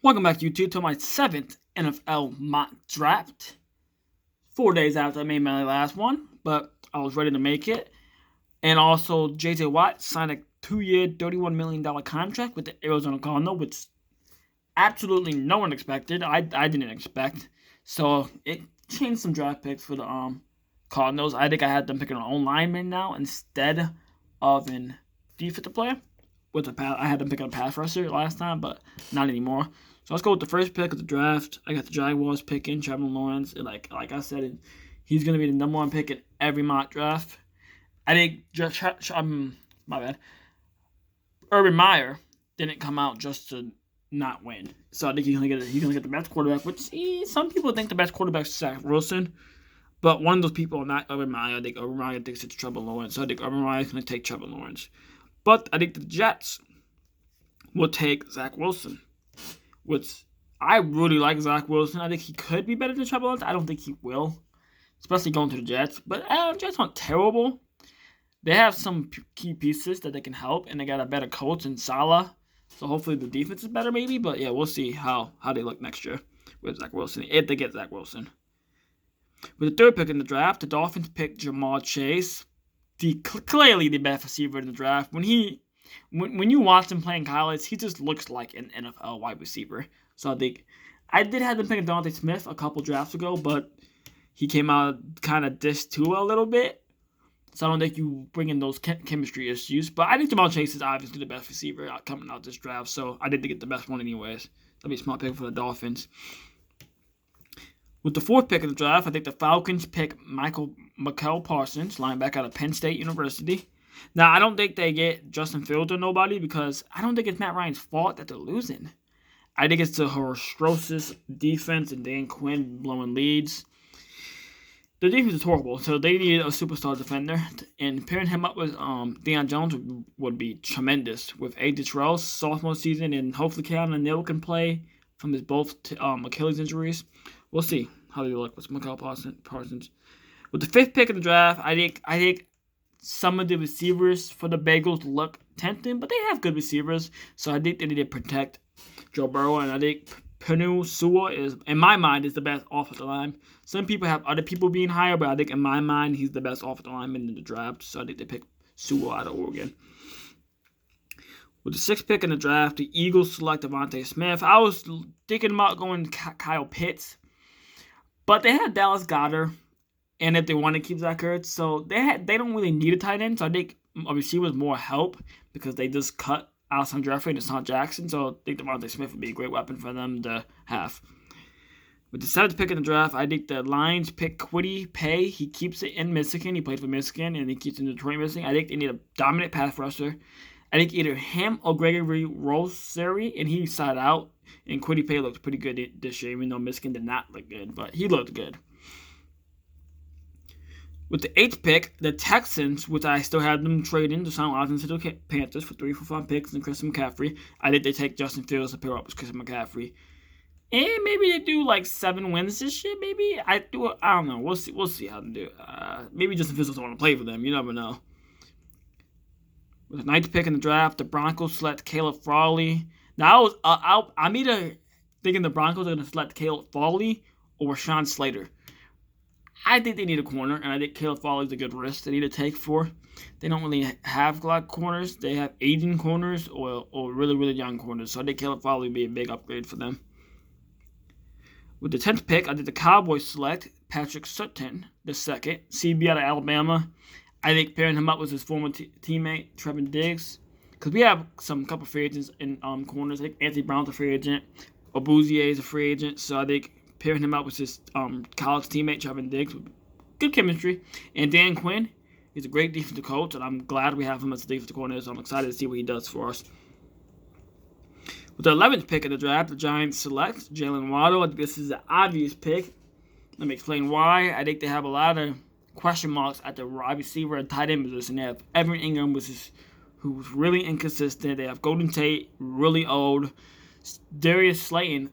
Welcome back, YouTube, to my 7th NFL mock draft. 4 days after I made my last one, but I was ready to make it. And also, J.J. Watt signed a 2-year, $31 million contract with the Arizona Cardinals, which absolutely no one expected. I didn't expect. So it changed some draft picks for the Cardinals. I think I had them picking an own lineman now instead of an defensive player. I had them picking a pass rusher last time, but not anymore. So let's go with the first pick of the draft. I got the Jaguars picking Trevor Lawrence. Like I said, he's gonna be the number one pick in every mock draft. I think my bad. Urban Meyer didn't come out just to not win. So I think he's gonna get the best quarterback. Which some people think the best quarterback is Zach Wilson, but one of those people are not Urban Meyer. I think Urban Meyer thinks it's Trevor Lawrence. So I think Urban Meyer is gonna take Trevor Lawrence. But I think the Jets will take Zach Wilson, which I really like Zach Wilson. I think he could be better than Trevor Lawrence. I don't think he will, especially going to the Jets. But Jets aren't terrible. They have some key pieces that they can help, and they got a better coach in Salah. So hopefully the defense is better, maybe. But yeah, we'll see how they look next year with Zach Wilson, if they get Zach Wilson. With the third pick in the draft, the Dolphins pick Jamal Chase, clearly the best receiver in the draft. When you watch him play in college, he just looks like an NFL wide receiver. So I did have them picking Devante Smith a couple drafts ago, but he came out kind of dissed too a little bit. So I don't think you bring in those chemistry issues. But I think Jamal Chase is obviously the best receiver coming out this draft. So I did get the best one anyways. That'd be a smart pick for the Dolphins. With the fourth pick of the draft, I think the Falcons pick Michael Parsons, linebacker out of Penn State University. Now, I don't think they get Justin Fields or nobody because I don't think it's Matt Ryan's fault that they're losing. I think it's the atrocious defense and Dan Quinn blowing leads. The defense is horrible, so they need a superstar defender, and pairing him up with Deion Jones would be tremendous. With A.J. Terrell's sophomore season, and hopefully Calvin Neal can play from his both Achilles injuries. We'll see how they look with Michael Parsons. With the fifth pick of the draft, I think some of the receivers for the Bengals look tempting, but they have good receivers, so I think they need to protect Joe Burrow, and I think Penei Sewell is, in my mind, is the best offensive line. Some people have other people being higher, but I think in my mind, he's the best offensive lineman in the draft, so I think they pick Sewell out of Oregon. With the sixth pick in the draft, the Eagles select Devante Smith. I was thinking about going Kyle Pitts, but they had Dallas Goedert, and if they want to keep Zach Ertz, so they don't really need a tight end. So I think a receiver is more help because they just cut Alshon Jeffrey and Deshaun Jackson. So I think Devontae Smith would be a great weapon for them to have. With the seventh pick in the draft, I think the Lions pick Kwity Paye. He keeps it in Michigan. He played for Michigan, and he keeps it in Detroit, Michigan. I think they need a dominant pass rusher. I think either him or Gregory Rousseau, and he side out. And Kwity Paye looked pretty good this year, even though Michigan did not look good, but he looked good. With the eighth pick, the Texans, which I still have them trading Deshaun Watson to the Panthers for 3 for 5 picks and Christian McCaffrey. I think they take Justin Fields to pair up with Christian McCaffrey. And maybe they do like 7 wins this year. Maybe I don't know. We'll see how they do. Maybe Justin Fields doesn't want to play for them. You never know. With the ninth pick in the draft, the Broncos select Caleb Farley. Now I'm either thinking the Broncos are going to select Caleb Farley or Rashawn Slater. I think they need a corner, and I think Caleb Farley is a good risk they need to take for. They don't really have a lot of corners. They have aging corners or really, really young corners. So I think Caleb Farley would be a big upgrade for them. With the 10th pick, I think the Cowboys select Patrick Sutton, the second, CB out of Alabama. I think pairing him up with his former teammate, Trevin Diggs. Because we have some couple free agents in corners. I think Anthony Brown's a free agent. Obuzier is a free agent. So I think pairing him up with his college teammate, Trevin Diggs, with good chemistry. And Dan Quinn, he's a great defensive coach, and I'm glad we have him as a defensive coordinator, so I'm excited to see what he does for us. With the 11th pick of the draft, the Giants select Jalen Waddle. I think this is an obvious pick. Let me explain why. I think they have a lot of question marks at the wide receiver and tight end position. They have Evan Ingram, who's really inconsistent. They have Golden Tate, really old. Darius Slayton,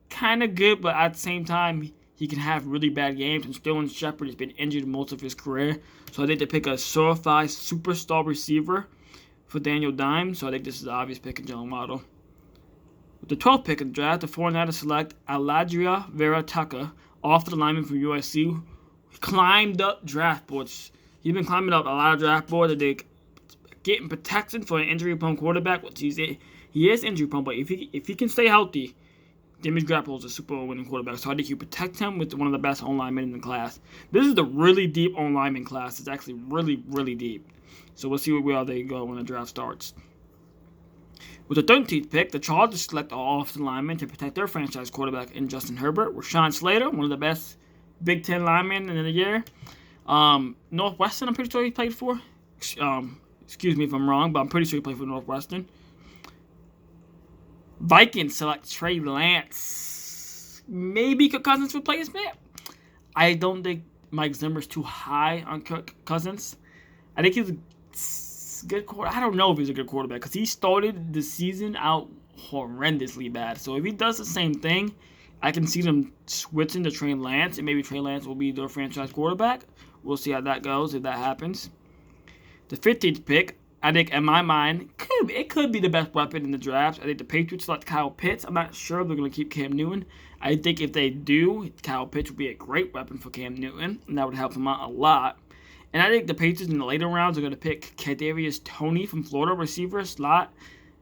kind of good, but at the same time, he can have really bad games. And Sterling Shepard has been injured most of his career. So I think they pick a certified superstar receiver for Daniel Dimes. So I think this is the obvious pick in Jalen Waddle. With the 12th pick in the draft, the 49ers select Aladria Vera-Tucker, offensive lineman from USC. He climbed up draft boards. He's been climbing up a lot of draft boards. They getting protection for an injury-prone quarterback, which he is injury-prone, but if he can stay healthy, Jimmy Garoppolo is a Super Bowl winning quarterback. So I think you protect him with one of the best O-linemen in the class. This is the really deep O-lineman class. It's actually really, really deep. So we'll see where they go when the draft starts. With the 13th pick, the Chargers select an offensive lineman to protect their franchise quarterback in Justin Herbert. Rashawn Slater, one of the best Big Ten linemen in the year. Northwestern, I'm pretty sure he played for. Excuse me if I'm wrong, but I'm pretty sure he played for Northwestern. Vikings select Trey Lance. Maybe Kirk Cousins replacement. I don't think Mike Zimmer's too high on Kirk Cousins. I think he's a good quarterback. I don't know if he's a good quarterback because he started the season out horrendously bad. So if he does the same thing, I can see them switching to Trey Lance, and maybe Trey Lance will be their franchise quarterback. We'll see how that goes if that happens. The 15th pick, I think in my mind, it could be the best weapon in the draft. I think the Patriots select Kyle Pitts. I'm not sure if they're going to keep Cam Newton. I think if they do, Kyle Pitts would be a great weapon for Cam Newton, and that would help him out a lot. And I think the Patriots in the later rounds are going to pick Kadarius Toney from Florida, receiver slot.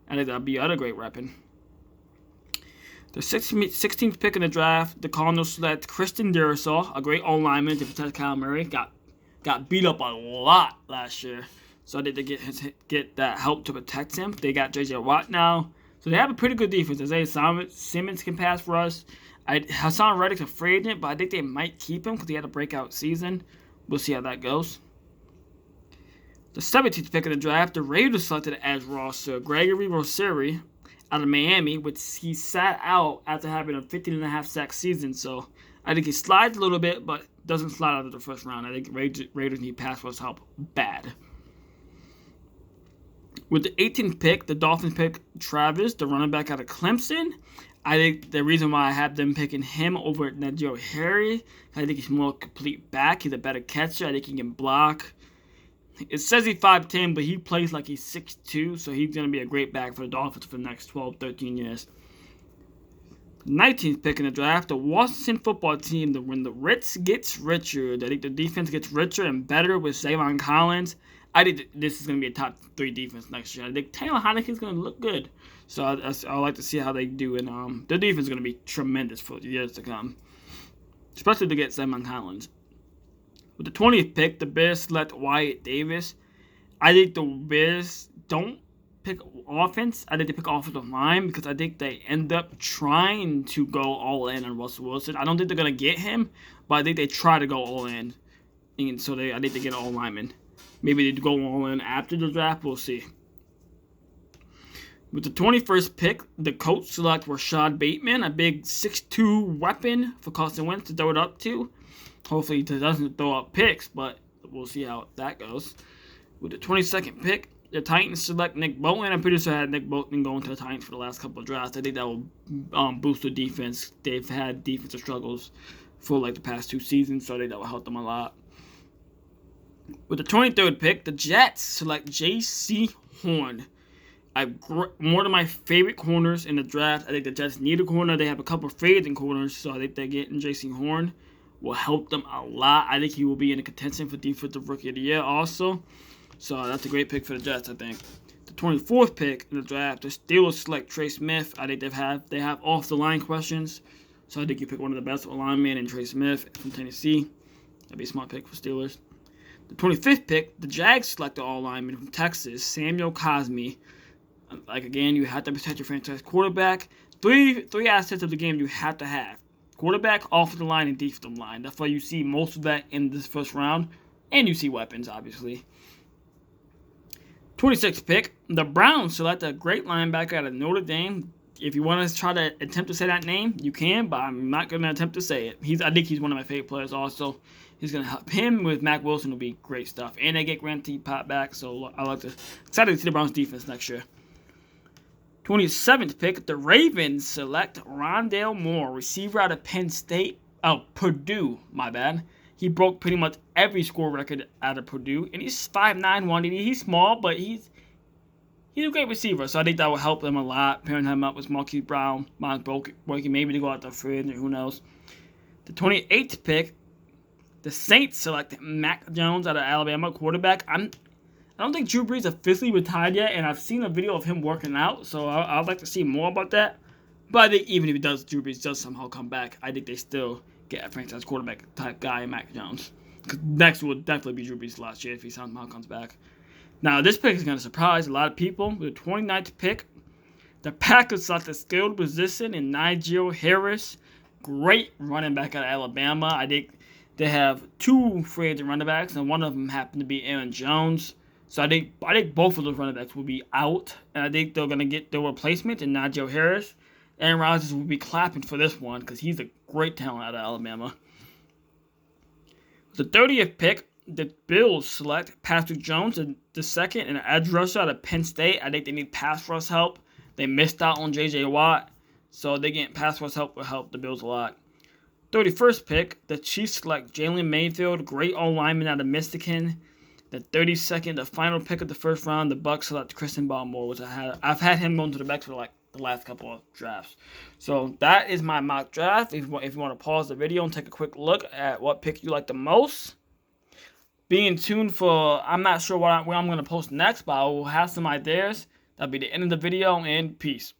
I think that would be another great weapon. The 16th pick in the draft, the Cardinals select Christian Darrisaw, a great O-lineman to protect Kyle Murray. Got beat up a lot last year, so I think they get that help to protect him. They got J.J. Watt now, so they have a pretty good defense. Isaiah Simmons can pass for us. Hassan Reddick's a free agent, but I think they might keep him because he had a breakout season. We'll see how that goes. The 17th pick in the draft, the Raiders selected edge rusher Gregory Rosseri out of Miami, which he sat out after having a 15.5 sack season. So I think he slides a little bit, but doesn't slide out of the first round. I think Raiders need pass rush help bad. With the 18th pick, the Dolphins pick Travis, the running back out of Clemson. I think the reason why I have them picking him over Najee Harry, I think he's more complete back. He's a better catcher. I think he can block. It says he's 5'10", but he plays like he's 6'2", so he's going to be a great back for the Dolphins for the next 12, 13 years. 19th pick in the draft, the Washington football team, when the Ritz gets richer, I think the defense gets richer and better with Savon Collins. I think this is going to be a top 3 defense next year. I think Taylor Heinicke's going to look good. So I like to see how they do. And their defense is going to be tremendous for years to come, especially to get Savon Collins. With the 20th pick, the Bears select Wyatt Davis. I think the Bears don't pick offense. I think they pick offensive line because I think they end up trying to go all in on Russell Wilson. I don't think they're going to get him, but I think they try to go all in. And so I think they get all linemen. Maybe they go all in after the draft. We'll see. With the 21st pick, the Colts select Rashad Bateman, a big 6'2" weapon for Carson Wentz to throw it up to. Hopefully he doesn't throw up picks, but we'll see how that goes. With the 22nd pick, the Titans select Nick Bowen. I'm pretty sure I had Nick Bowen going to the Titans for the last couple of drafts. I think that will boost their defense. They've had defensive struggles for like the past 2 seasons, so I think that will help them a lot. With the 23rd pick, the Jets select J.C. Horn. One of my favorite corners in the draft. I think the Jets need a corner. They have a couple of free agent corners, so I think they're getting J.C. Horn will help them a lot. I think he will be in a contention for Defensive Rookie of the Year also. So that's a great pick for the Jets, I think. The 24th pick in the draft, the Steelers select Trey Smith. I think they have off-the-line questions. So I think you pick one of the best linemen in Trey Smith from Tennessee. That'd be a smart pick for Steelers. The 25th pick, the Jags select the all-lineman from Texas, Samuel Cosmi. Like, again, you have to protect your franchise quarterback. Three assets of the game you have to have. Quarterback, offensive line, and defensive line. That's why you see most of that in this first round. And you see weapons, obviously. 26th pick, the Browns select a great linebacker out of Notre Dame. If you want to try to attempt to say that name, you can, but I'm not going to attempt to say it. I think he's one of my favorite players also. He's going to help him with Mac Wilson will be great stuff. And they get Grant T. Pat back, so excited to see the Browns defense next year. 27th pick, the Ravens select Rondale Moore, receiver out of Purdue, my bad. He broke pretty much every score record out of Purdue, and he's 5'9", 180. He's small, but he's a great receiver, so I think that will help them a lot. Pairing him up with Marquise Brown, Miles Boykin, maybe to go out the fridge, or who knows. The 28th pick, the Saints select Mac Jones out of Alabama, quarterback. I don't think Drew Brees officially retired yet, and I've seen a video of him working out, so I'd like to see more about that. But I think even if Drew Brees does somehow come back, I think they still get a franchise quarterback type guy in Mac Jones. Because next will definitely be Drew Brees last year if he somehow comes back. Now, this pick is going to surprise a lot of people. With the 29th pick, the Packers select a skilled position in Najee Harris. Great running back out of Alabama. I think they have 2 free agent running backs, and one of them happened to be Aaron Jones. So I think both of those running backs will be out, and I think they're going to get their replacement in Najee Harris. Aaron Rodgers will be clapping for this one because he's a great talent out of Alabama. The 30th pick, the Bills select Patrick Jones the second, and an edge rusher out of Penn State. I think they need pass rush help. They missed out on J.J. Watt, so they getting pass rush help will help the Bills a lot. 31st pick, the Chiefs select Jalen Mayfield, great O-lineman out of Michigan. The 32nd, the final pick of the first round, the Bucs select Christian Barmore, which I've had him going to the Bucs for like the last couple of drafts. So that is my mock draft. If you want to pause the video and take a quick look at what pick you like the most, be in tune for, I'm not sure where I'm going to post next, but I will have some ideas. That'll be the end of the video, and peace.